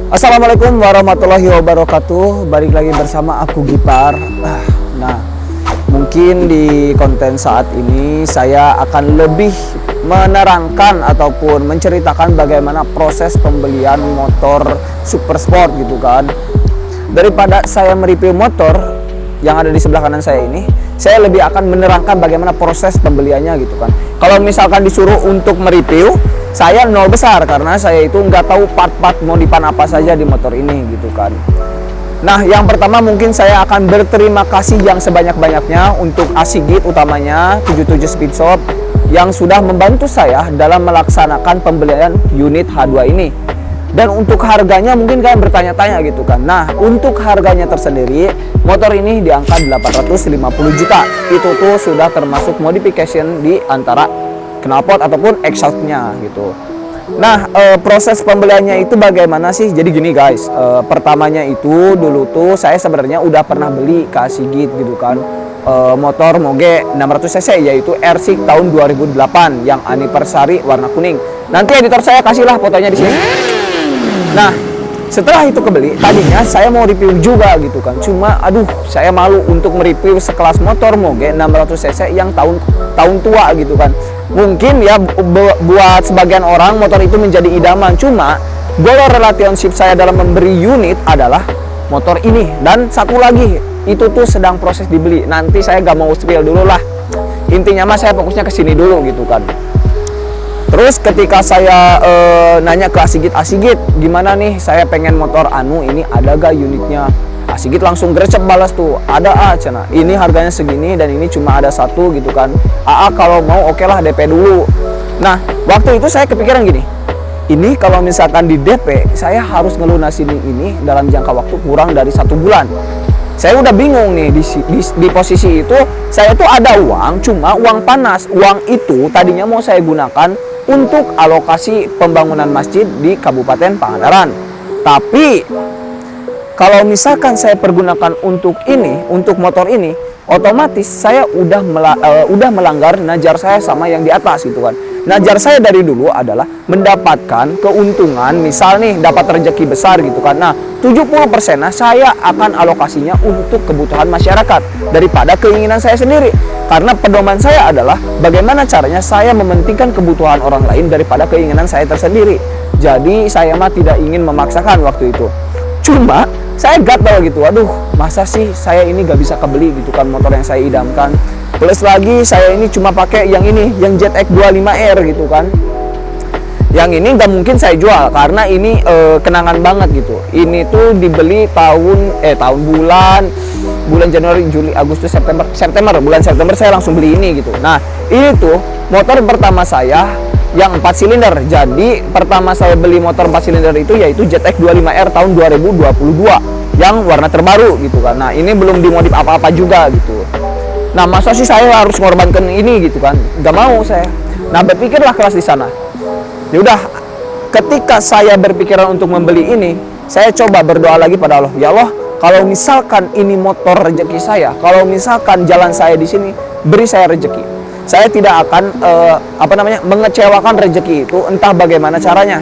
Assalamualaikum warahmatullahi wabarakatuh. Balik lagi bersama aku Gipar. Nah, mungkin di konten saat ini saya akan lebih menerangkan ataupun menceritakan bagaimana proses pembelian motor super sport gitu kan. Daripada saya mereview motor yang ada di sebelah kanan saya ini, saya lebih akan menerangkan bagaimana proses pembeliannya gitu kan. Kalau misalkan disuruh untuk mereview, saya nol besar karena saya itu nggak tahu part-part modifan apa saja di motor ini gitu kan. Nah, yang pertama mungkin saya akan berterima kasih yang sebanyak-banyaknya untuk Asigit, utamanya 77 Speed Shop yang sudah membantu saya dalam melaksanakan pembelian unit H2 ini. Dan untuk harganya mungkin kalian bertanya-tanya gitu kan. Nah, untuk harganya tersendiri, motor ini di angka 850 juta. Itu tuh sudah termasuk modification di antara knalpot ataupun exhaustnya gitu. Nah, proses pembeliannya itu bagaimana sih? Jadi gini guys, pertamanya itu dulu tuh saya sebenarnya udah pernah beli ke Asigit gitu kan, motor Moge 600 cc yaitu R6 tahun 2008 yang anniversary warna kuning. Nanti editor saya kasihlah fotonya di sini. Nah, setelah itu kebeli, tadinya saya mau review juga gitu kan. Cuma aduh, saya malu untuk mereview sekelas motor Moge 600 cc yang tahun tua gitu kan. Mungkin ya buat sebagian orang motor itu menjadi idaman, cuma goal relationship saya dalam memberi unit adalah motor ini. Dan satu lagi, itu tuh sedang proses dibeli. Nanti saya gak mau spill dulu lah. Intinya mah saya fokusnya ke sini dulu gitu kan. Terus ketika saya nanya ke Asigit, gimana nih saya pengen motor anu ini, ada gak unitnya? Asigit langsung gercep balas tuh, ada cina. Ini harganya segini dan ini cuma ada satu gitu kan. Kalau mau oke lah DP dulu. Nah, waktu itu saya kepikiran gini, ini kalau misalkan di DP saya harus ngelunasin ini dalam jangka waktu kurang dari 1 bulan. Saya udah bingung nih di posisi itu. Saya tuh ada uang, cuma uang panas. Uang itu tadinya mau saya gunakan untuk alokasi pembangunan masjid di Kabupaten Pangandaran. Tapi kalau misalkan saya pergunakan untuk ini, untuk motor ini, otomatis saya udah melanggar najar saya sama yang di atas gitu kan. Najar saya dari dulu adalah mendapatkan keuntungan, misal nih dapat rezeki besar gitu kan. Nah, 70% saya akan alokasinya untuk kebutuhan masyarakat daripada keinginan saya sendiri. Karena pedoman saya adalah bagaimana caranya saya mementingkan kebutuhan orang lain daripada keinginan saya tersendiri. Jadi saya mah tidak ingin memaksakan waktu itu. Cuma saya gatel gitu, aduh masa sih saya ini gak bisa kebeli gitu kan motor yang saya idamkan. Plus lagi saya ini cuma pakai yang ini, yang ZX25R gitu kan. Yang ini gak mungkin saya jual karena ini kenangan banget gitu. Ini tuh dibeli bulan Januari, Juli, Agustus, bulan September saya langsung beli ini gitu. Nah, ini tuh motor pertama saya yang 4 silinder. Jadi pertama saya beli motor 4 silinder itu yaitu ZX25R tahun 2022 yang warna terbaru gitu kan. Nah, ini belum dimodif apa-apa juga gitu. Nah, masa sih saya harus mengorbankan ini gitu kan? Gak mau saya. Nah, berpikirlah keras di sana. Ya udah, ketika saya berpikiran untuk membeli ini, saya coba berdoa lagi pada Allah. Ya Allah, kalau misalkan ini motor rezeki saya, kalau misalkan jalan saya di sini, beri saya rezeki. Saya tidak akan mengecewakan rezeki itu, entah bagaimana caranya.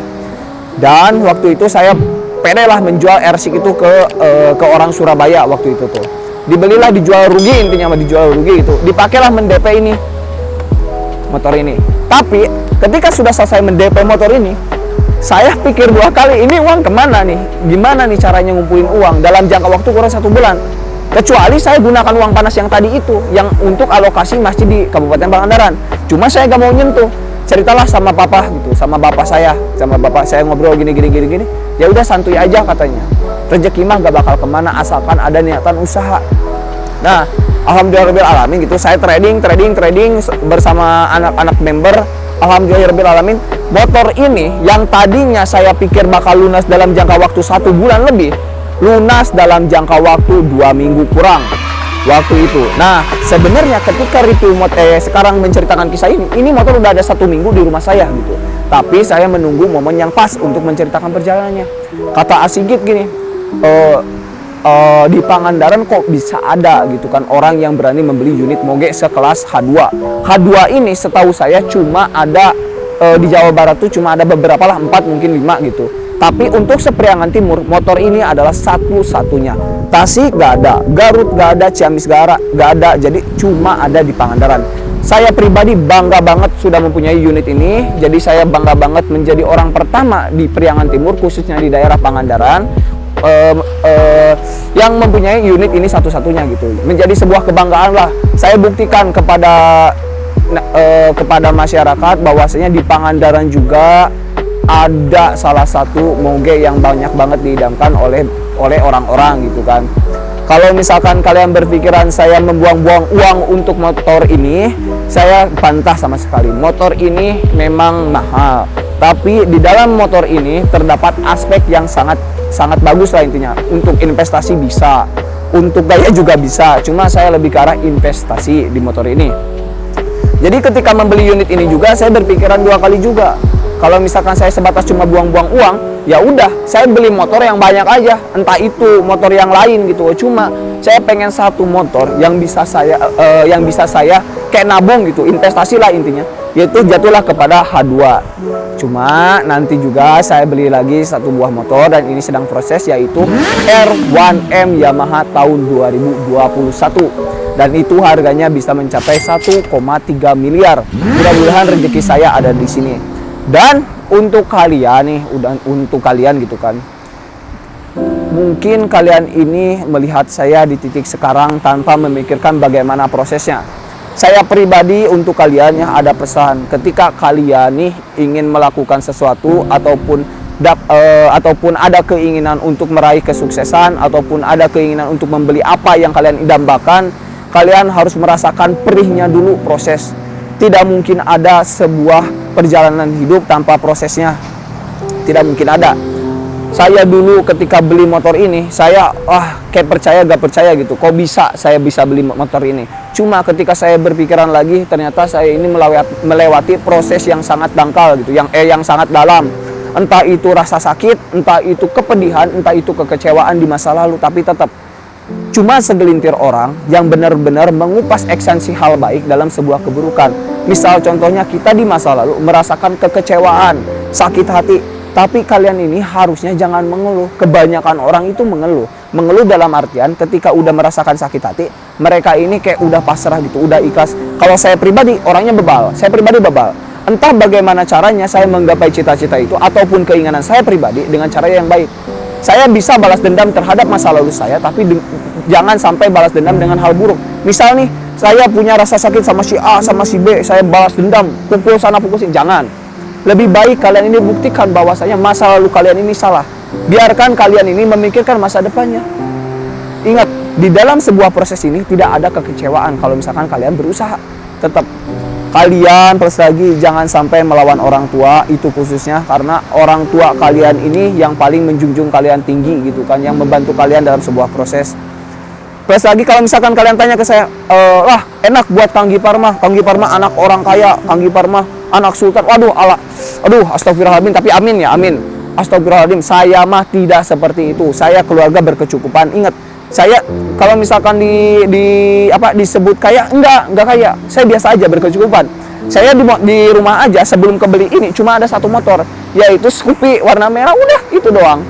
Dan waktu itu saya pede lah menjual R6 itu ke orang Surabaya waktu itu tuh. Dibelilah, dijual rugi, intinya mah dijual rugi itu. Dipakailah mendp ini motor ini. Tapi ketika sudah selesai mendp motor ini, saya pikir 2 kali, ini uang kemana nih? Gimana nih caranya ngumpulin uang dalam jangka waktu kurang 1 bulan? Kecuali saya gunakan uang panas yang tadi itu, yang untuk alokasi masjid di Kabupaten Pangandaran. Cuma saya gak mau nyentuh. Ceritalah sama papa gitu, sama bapak saya ngobrol gini. Ya udah santuy aja katanya. Rezeki mah gak bakal kemana asalkan ada niatan usaha. Nah, alhamdulillahirobbilalamin gitu. Saya trading bersama anak-anak member. Alhamdulillahirobbilalamin. Motor ini yang tadinya saya pikir bakal lunas dalam jangka waktu 1 bulan lebih, lunas dalam jangka waktu 2 minggu kurang waktu itu. Nah, sebenarnya ketika review sekarang menceritakan kisah ini motor udah ada 1 minggu di rumah saya gitu. Tapi saya menunggu momen yang pas untuk menceritakan perjalanannya. Kata Asigit gini, di Pangandaran kok bisa ada gitu kan orang yang berani membeli unit Moge sekelas H2. H2 ini setahu saya cuma ada di Jawa Barat tuh cuma ada beberapa lah, 4 mungkin 5 gitu. Tapi untuk Sepriangan Timur, motor ini adalah satu-satunya. Tasik gak ada, Garut gak ada, Ciamis gak ada, jadi cuma ada di Pangandaran. Saya pribadi bangga banget sudah mempunyai unit ini. Jadi saya bangga banget menjadi orang pertama di Priangan Timur, khususnya di daerah Pangandaran, yang mempunyai unit ini satu-satunya gitu. Menjadi sebuah kebanggaan lah. Saya buktikan kepada masyarakat bahwasanya di Pangandaran juga ada salah satu moge yang banyak banget diidamkan oleh orang-orang gitu kan. Kalau misalkan kalian berpikiran saya membuang-buang uang untuk motor ini, saya bantah sama sekali. Motor ini memang mahal, tapi di dalam motor ini terdapat aspek yang sangat bagus lah intinya. Untuk investasi bisa, untuk gaya juga bisa, cuma saya lebih ke arah investasi di motor ini. Jadi ketika membeli unit ini juga saya berpikiran dua kali juga. Kalau misalkan saya sebatas cuma buang-buang uang, ya udah saya beli motor yang banyak aja, entah itu motor yang lain gitu. Cuma saya pengen satu motor yang bisa saya kayak nabung gitu, investasi lah intinya, yaitu jatuhlah kepada H2. Cuma nanti juga saya beli lagi satu buah motor dan ini sedang proses, yaitu R1M Yamaha tahun 2021. Dan itu harganya bisa mencapai 1,3 miliar. Mudah-mudahan rezeki saya ada di sini. Dan untuk kalian nih, untuk kalian gitu kan, mungkin kalian ini melihat saya di titik sekarang tanpa memikirkan bagaimana prosesnya. Saya pribadi untuk kalian yang ada pesan, ketika kalian nih ingin melakukan sesuatu ataupun ada keinginan untuk meraih kesuksesan ataupun ada keinginan untuk membeli apa yang kalian idamkan, kalian harus merasakan perihnya dulu proses. Tidak mungkin ada sebuah perjalanan hidup tanpa prosesnya. Tidak mungkin ada. Saya dulu ketika beli motor ini, saya kayak percaya gak percaya gitu. Kok bisa saya bisa beli motor ini? Cuma ketika saya berpikiran lagi, ternyata saya ini melewati proses yang sangat dangkal gitu, yang sangat dalam. Entah itu rasa sakit, entah itu kepedihan, entah itu kekecewaan di masa lalu, tapi tetap cuma segelintir orang yang benar-benar mengupas esensi hal baik dalam sebuah keburukan. Misal contohnya kita di masa lalu merasakan kekecewaan, sakit hati, tapi kalian ini harusnya jangan mengeluh. Kebanyakan orang itu mengeluh. Mengeluh dalam artian ketika udah merasakan sakit hati, mereka ini kayak udah pasrah gitu, udah ikhlas. Kalau saya pribadi orangnya bebal. Saya pribadi bebal. Entah bagaimana caranya saya menggapai cita-cita itu ataupun keinginan saya pribadi dengan cara yang baik. Saya bisa balas dendam terhadap masa lalu saya, tapi jangan sampai balas dendam dengan hal buruk. Misal nih, saya punya rasa sakit sama si A, sama si B, saya balas dendam, pukul sana, pukul sini. Jangan. Lebih baik kalian ini buktikan bahwasanya masa lalu kalian ini salah. Biarkan kalian ini memikirkan masa depannya. Ingat, di dalam sebuah proses ini tidak ada kekecewaan kalau misalkan kalian berusaha. Tetap kalian plus lagi jangan sampai melawan orang tua, itu khususnya karena orang tua kalian ini yang paling menjunjung kalian tinggi gitu kan, yang membantu kalian dalam sebuah proses. Plus lagi kalau misalkan kalian tanya ke saya, enak buat Kang Gipar mah anak orang kaya, Kang Gipar mah anak sultan. Aduh, astagfirullahaladzim, tapi amin ya, amin. Astagfirullahaladzim, saya mah tidak seperti itu. Saya keluarga berkecukupan. Ingat, saya kalau misalkan disebut kaya, enggak kaya. Saya biasa aja berkecukupan. Saya di rumah aja sebelum kebeli ini cuma ada satu motor, yaitu Scoopy warna merah, udah itu doang.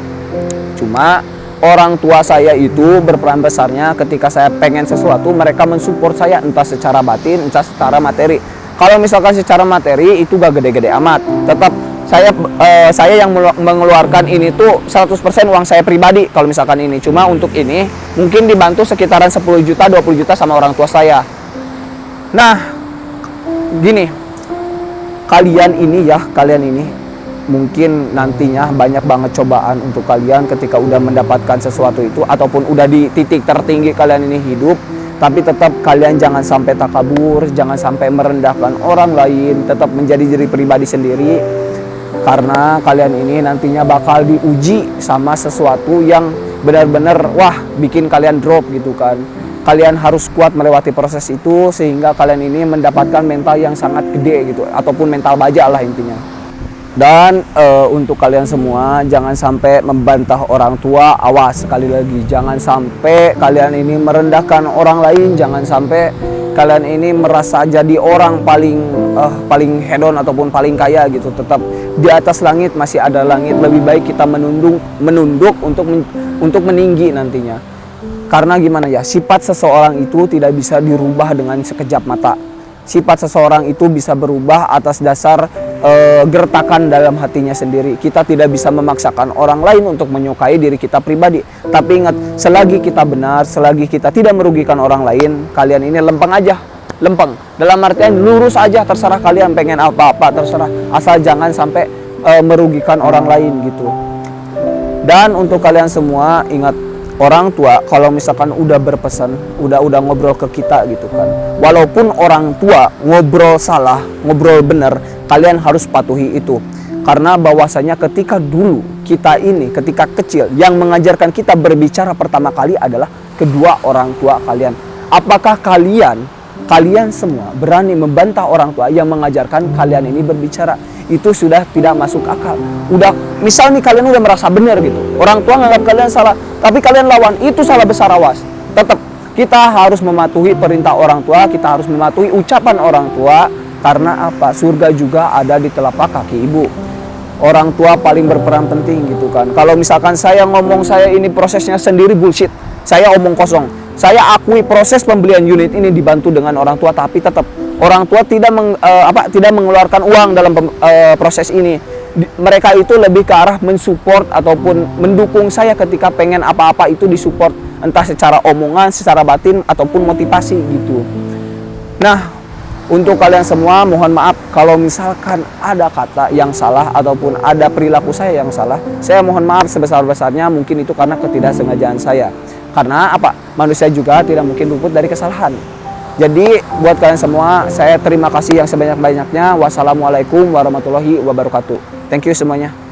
Cuma orang tua saya itu berperan besarnya ketika saya pengen sesuatu, mereka mensupport saya entah secara batin, entah secara materi. Kalau misalkan secara materi itu gak gede-gede amat, tetap saya yang mengeluarkan ini tuh 100% uang saya pribadi kalau misalkan ini. Cuma untuk ini mungkin dibantu sekitaran 10 juta 20 juta sama orang tua saya. Nah gini, kalian ini mungkin nantinya banyak banget cobaan untuk kalian ketika udah mendapatkan sesuatu itu ataupun udah di titik tertinggi kalian ini hidup. Tapi tetap kalian jangan sampai takabur, jangan sampai merendahkan orang lain, tetap menjadi diri pribadi sendiri. Karena kalian ini nantinya bakal diuji sama sesuatu yang benar-benar bikin kalian drop gitu kan. Kalian harus kuat melewati proses itu sehingga kalian ini mendapatkan mental yang sangat gede gitu, ataupun mental baja lah intinya. Dan untuk kalian semua jangan sampai membantah orang tua, awas sekali lagi, jangan sampai kalian ini merendahkan orang lain, jangan sampai kalian ini merasa jadi orang paling hedon ataupun paling kaya gitu. Tetap Di atas langit masih ada langit, lebih baik kita menunduk untuk meninggi nantinya. Karena gimana ya, sifat seseorang itu tidak bisa dirubah dengan sekejap mata. Sifat seseorang itu bisa berubah atas dasar gertakan dalam hatinya sendiri. Kita tidak bisa memaksakan orang lain untuk menyukai diri kita pribadi. Tapi ingat, selagi kita benar, selagi kita tidak merugikan orang lain, kalian ini lempeng aja. Lempeng dalam artian lurus aja, terserah kalian pengen apa-apa, terserah, asal jangan sampai merugikan orang lain gitu. Dan untuk kalian semua, ingat, orang tua kalau misalkan udah berpesan, udah ngobrol ke kita gitu kan, walaupun orang tua ngobrol salah, ngobrol bener, kalian harus patuhi itu. Karena bahwasanya ketika dulu kita ini, ketika kecil, yang mengajarkan kita berbicara pertama kali adalah kedua orang tua kalian. Apakah kalian semua berani membantah orang tua yang mengajarkan kalian ini berbicara? Itu sudah tidak masuk akal. Udah, misal nih kalian udah merasa benar gitu, orang tua nganggap kalian salah, tapi kalian lawan, itu salah besar, awas. Tetap kita harus mematuhi perintah orang tua, kita harus mematuhi ucapan orang tua. Karena apa? Surga juga ada di telapak kaki ibu. Orang tua paling berperan penting gitu kan. Kalau misalkan saya ngomong saya ini prosesnya sendiri bullshit, saya omong kosong. Saya akui proses pembelian unit ini dibantu dengan orang tua, tapi tetap orang tua tidak mengeluarkan uang dalam proses ini. Mereka itu lebih ke arah mensupport ataupun mendukung saya ketika pengen apa-apa itu disupport, entah secara omongan, secara batin ataupun motivasi gitu. Nah, untuk kalian semua, mohon maaf kalau misalkan ada kata yang salah ataupun ada perilaku saya yang salah. Saya mohon maaf sebesar-besarnya, mungkin itu karena ketidaksengajaan saya. Karena apa? Manusia juga tidak mungkin luput dari kesalahan. Jadi buat kalian semua, saya terima kasih yang sebanyak-banyaknya. Wassalamualaikum warahmatullahi wabarakatuh. Thank you semuanya.